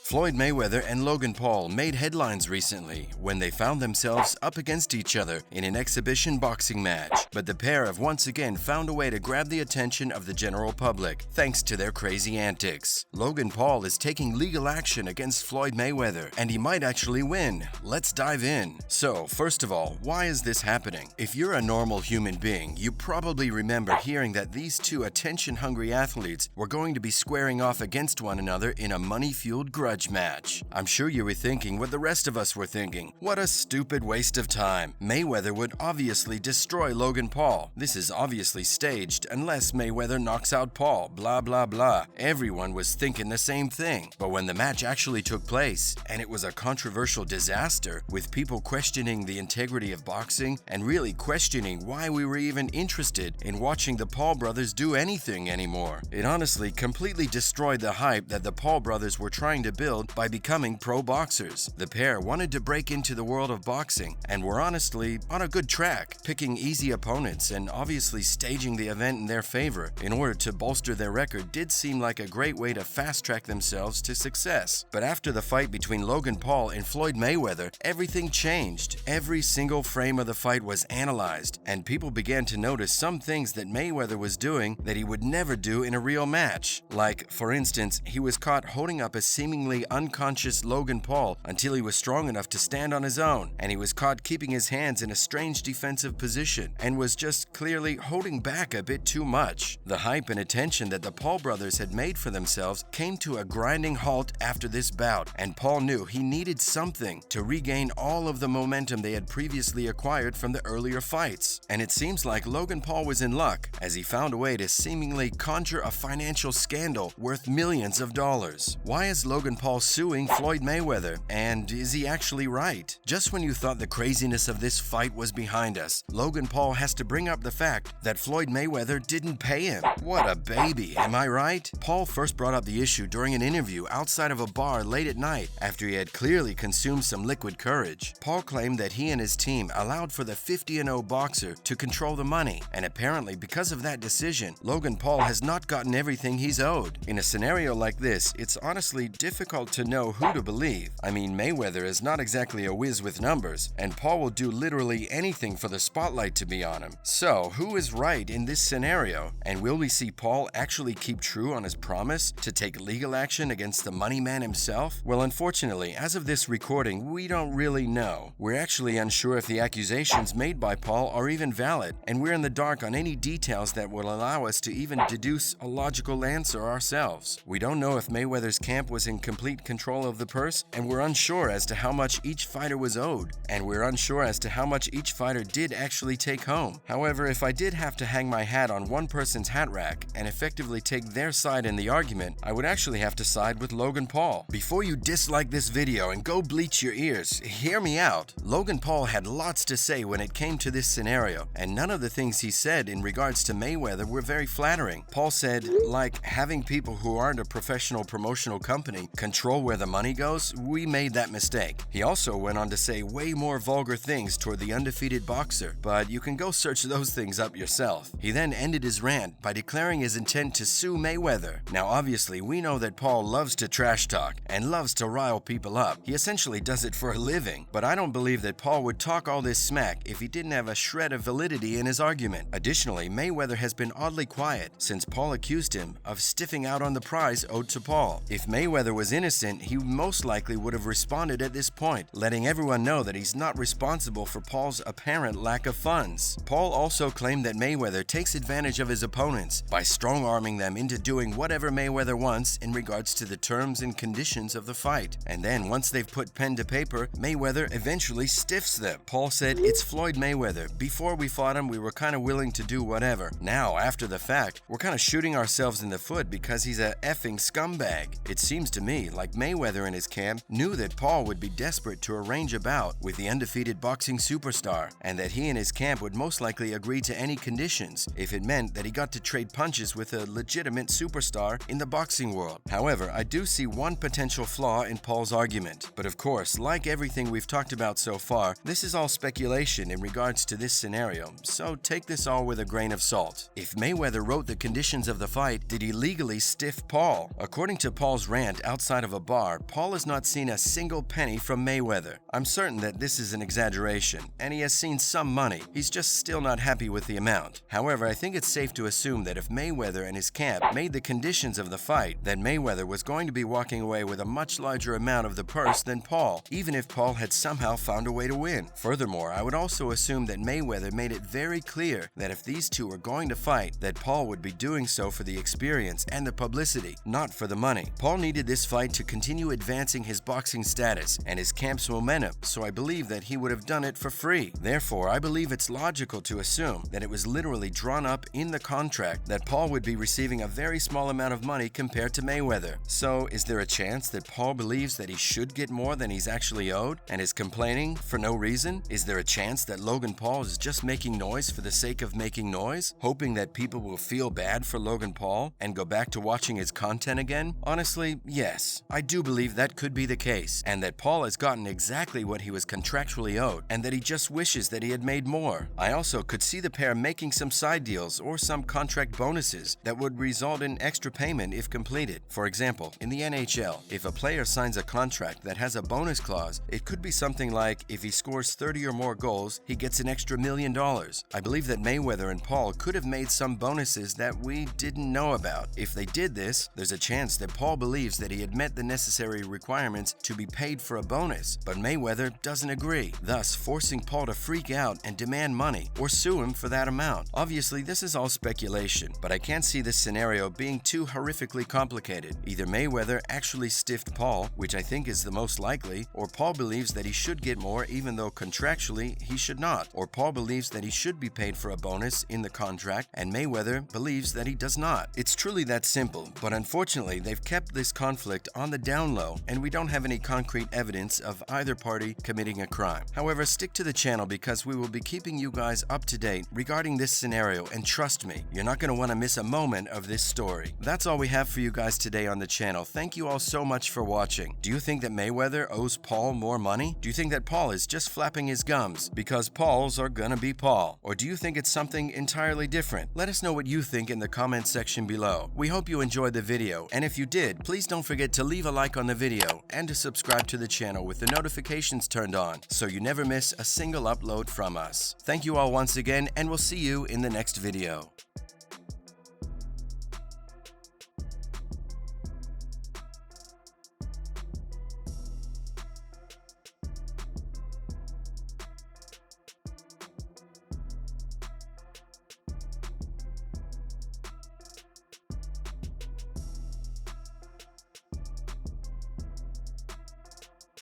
Floyd Mayweather and Logan Paul made headlines recently when they found themselves up against each other in an exhibition boxing match. But the pair have once again found a way to grab the attention of the general public thanks to their crazy antics. Logan Paul is taking legal action against Floyd Mayweather, and he might actually win. Let's dive in. So, first of all, why is this happening? If you're a normal human being, you probably remember hearing that these two attention-hungry athletes were going to be squaring off against one another in a money-fueled grudge match. I'm sure you were thinking what the rest of us were thinking. What a stupid waste of time. Mayweather would obviously destroy Logan Paul. This is obviously staged unless Mayweather knocks out Paul, blah blah blah. Everyone was thinking the same thing. But when the match actually took place, and it was a controversial disaster, with people questioning the integrity of boxing and really questioning why we were even interested in watching the Paul brothers do anything anymore. It honestly completely destroyed the hype that the Paul brothers were trying to build by becoming pro boxers. The pair wanted to break into the world of boxing and were honestly on a good track, picking easy opponents and obviously staging the event in their favor in order to bolster their record did seem like a great way to fast-track themselves to success. But after the fight between Logan Paul and Floyd Mayweather, everything changed. Every single frame of the fight was analyzed, and people began to notice some things that Mayweather was doing that he would never do in a real match. Like, for instance, he was caught holding up a seemingly unconscious Logan Paul until he was strong enough to stand on his own, and he was caught keeping his hands in a strange defensive position and was just clearly holding back a bit too much. The hype and attention that the Paul brothers had made for themselves came to a grinding halt after this bout, and Paul knew he needed something to regain all of the momentum they had previously acquired from the earlier fights. And it seems like Logan Paul was in luck as he found a way to seemingly conjure a financial scandal worth millions of dollars. Why is Logan Paul suing Floyd Mayweather, and is he actually right? Just when you thought the craziness of this fight was behind us, Logan Paul has to bring up the fact that Floyd Mayweather didn't pay him. What a baby, am I right? Paul first brought up the issue during an interview outside of a bar late at night after he had clearly consumed some liquid courage. Paul claimed that he and his team allowed for the 50-0 boxer to control the money, and apparently because of that decision, Logan Paul has not gotten everything he's owed. In a scenario like this, it's honestly difficult to know who to believe. I mean, Mayweather is not exactly a whiz with numbers, and Paul will do literally anything for the spotlight to be on him. So, who is right in this scenario? And will we see Paul actually keep true on his promise to take legal action against the money man himself? Well, unfortunately, as of this recording, we don't really know. We're actually unsure if the accusations made by Paul are even valid, and we're in the dark on any details that will allow us to even deduce a logical answer ourselves. We don't know if Mayweather's camp was in complete control of the purse, and we're unsure as to how much each fighter was owed, and we're unsure as to how much each fighter did actually take home. However, if I did have to hang my hat on one person's hat rack and effectively take their side in the argument, I would actually have to side with Logan Paul. Before you dislike this video and go bleach your ears, hear me out. Logan Paul had lots to say when it came to this scenario, and none of the things he said in regards to Mayweather were very flattering. Paul said, like, having people who aren't a professional promotional company control where the money goes, we made that mistake. He also went on to say way more vulgar things toward the undefeated boxer, but you can go search those things up yourself. He then ended his rant by declaring his intent to sue Mayweather. Now obviously we know that Paul loves to trash talk and loves to rile people up. He essentially does it for a living, but I don't believe that Paul would talk all this smack if he didn't have a shred of validity in his argument. Additionally, Mayweather has been oddly quiet since Paul accused him of stiffing out on the prize owed to Paul. If Mayweather was innocent, he most likely would have responded at this point, letting everyone know that he's not responsible for Paul's apparent lack of funds. Paul also claimed that Mayweather takes advantage of his opponents by strong-arming them into doing whatever Mayweather wants in regards to the terms and conditions of the fight. And then once they've put pen to paper, Mayweather eventually stiffs them. Paul said, "It's Floyd Mayweather. Before we fought him, we were kind of willing to do whatever. Now, after the fact, we're kind of shooting ourselves in the foot because he's a effing scumbag." It seems to me like Mayweather and his camp knew that Paul would be desperate to arrange a bout with the undefeated boxing superstar, and that he and his camp would most likely agree to any conditions if it meant that he got to trade punches with a legitimate superstar in the boxing world. However, I do see one potential flaw in Paul's argument. But of course, like everything we've talked about so far, this is all speculation in regards to this scenario, so take this all with a grain of salt. If Mayweather wrote the conditions of the fight, did he legally stiff Paul? According to Paul's rant outside outside of a bar, Paul has not seen a single penny from Mayweather. I'm certain that this is an exaggeration, and he has seen some money. He's just still not happy with the amount. However, I think it's safe to assume that if Mayweather and his camp made the conditions of the fight, that Mayweather was going to be walking away with a much larger amount of the purse than Paul, even if Paul had somehow found a way to win. Furthermore, I would also assume that Mayweather made it very clear that if these two were going to fight, that Paul would be doing so for the experience and the publicity, not for the money. Paul needed this fight to continue advancing his boxing status and his camp's momentum, so I believe that he would have done it for free. Therefore, I believe it's logical to assume that it was literally drawn up in the contract that Paul would be receiving a very small amount of money compared to Mayweather. So, is there a chance that Paul believes that he should get more than he's actually owed and is complaining for no reason? Is there a chance that Logan Paul is just making noise for the sake of making noise, hoping that people will feel bad for Logan Paul and go back to watching his content again? Honestly, yes, I do believe that could be the case, and that Paul has gotten exactly what he was contractually owed, and that he just wishes that he had made more. I also could see the pair making some side deals or some contract bonuses that would result in extra payment if completed. For example, in the NHL, if a player signs a contract that has a bonus clause, it could be something like if he scores 30 or more goals, he gets an extra $1 million. I believe that Mayweather and Paul could have made some bonuses that we didn't know about. If they did this, there's a chance that Paul believes that he had met the necessary requirements to be paid for a bonus, but Mayweather doesn't agree, thus forcing Paul to freak out and demand money or sue him for that amount. Obviously, this is all speculation, but I can't see this scenario being too horrifically complicated. Either Mayweather actually stiffed Paul, which I think is the most likely, or Paul believes that he should get more even though contractually he should not, or Paul believes that he should be paid for a bonus in the contract and Mayweather believes that he does not. It's truly that simple, but unfortunately they've kept this conflict on the down low and we don't have any concrete evidence of either party committing a crime. However, stick to the channel because we will be keeping you guys up to date regarding this scenario, and trust me, you're not going to want to miss a moment of this story. That's all we have for you guys today on the channel. Thank you all so much for watching. Do you think that Mayweather owes Paul more money? Do you think that Paul is just flapping his gums because Pauls are gonna be Paul? Or do you think it's something entirely different? Let us know what you think in the comment section below. We hope you enjoyed the video, and if you did, please don't forget to leave a like on the video and to subscribe to the channel with the notifications turned on so you never miss a single upload from us. Thank you all once again, and we'll see you in the next video.